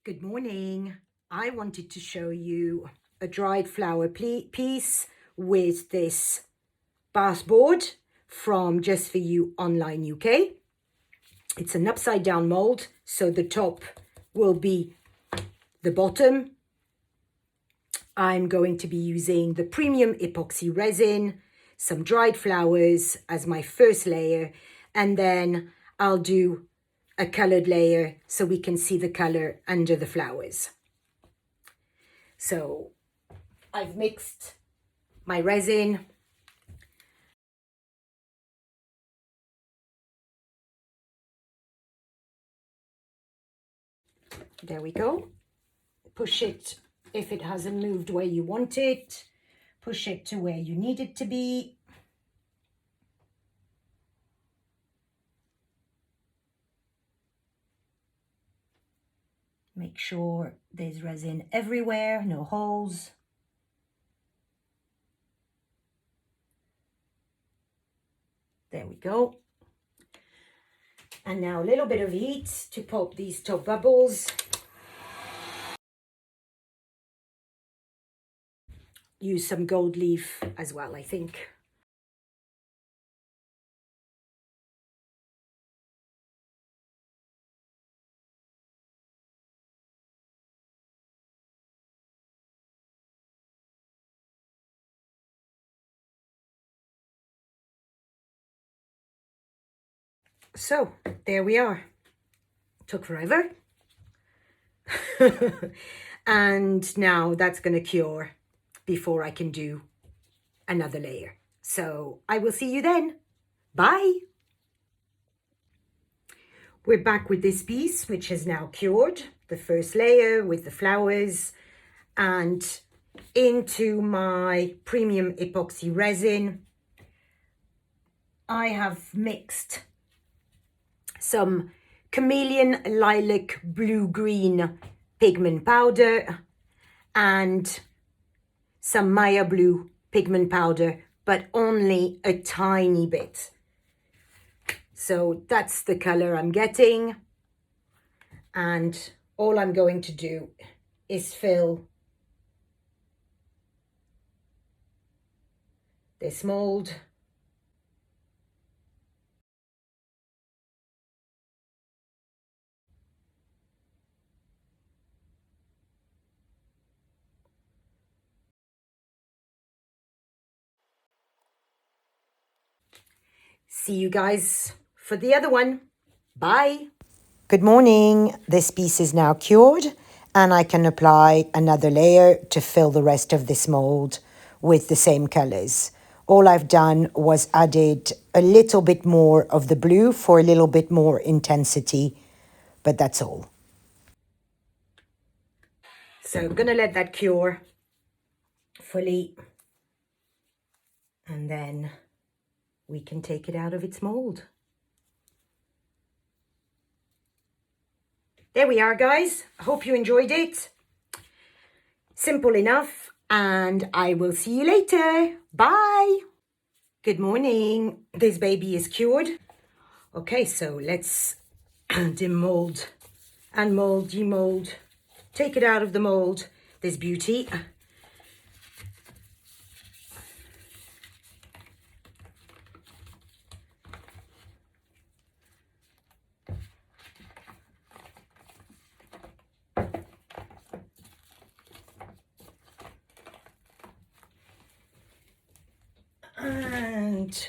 Good morning. I wanted to show you a dried flower piece with this bath board from Just For You Online UK. It's an upside down mold, so the top will be the bottom. I'm going to be using the premium epoxy resin, some dried flowers as my first layer, and then I'll do a colored layer so we can see the color under the flowers. So I've mixed my resin. There we go. Push it if it hasn't moved where you want it. Push it to where you need it to be. Make sure there's resin everywhere, no holes. There we go. And now a little bit of heat to pop these top bubbles. Use some gold leaf as well, I think. So there we are. Took forever. And now that's going to cure before I can do another layer. So I will see you then. Bye. We're back with this piece, which has now cured, the first layer with the flowers, and into my premium epoxy resin, I have mixed some chameleon lilac blue-green pigment powder and some Maya blue pigment powder, but only a tiny bit. So that's the color I'm getting. And all I'm going to do is fill this mold . See you guys for the other one. Bye. Good morning. This piece is now cured and I can apply another layer to fill the rest of this mold with the same colors. All I've done was added a little bit more of the blue for a little bit more intensity, but that's all. So I'm going to let that cure fully and then we can take it out of its mold. There we are, guys. I hope you enjoyed it. Simple enough, and I will see you later. Bye. Good morning. This baby is cured. Okay, so let's demold and mold, demold. Take it out of the mold, this beauty. And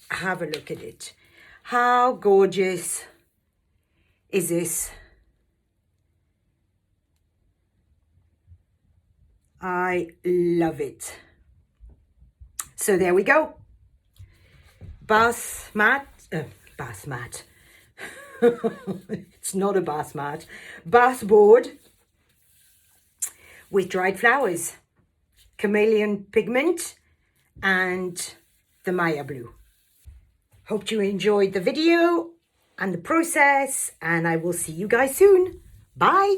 have a look at it. How gorgeous is this? I love it. So there we go. Bath mat. It's not a bath mat. Bath board with dried flowers, chameleon pigment, and the Maya blue. Hope you enjoyed the video and the process, and I will see you guys soon. Bye.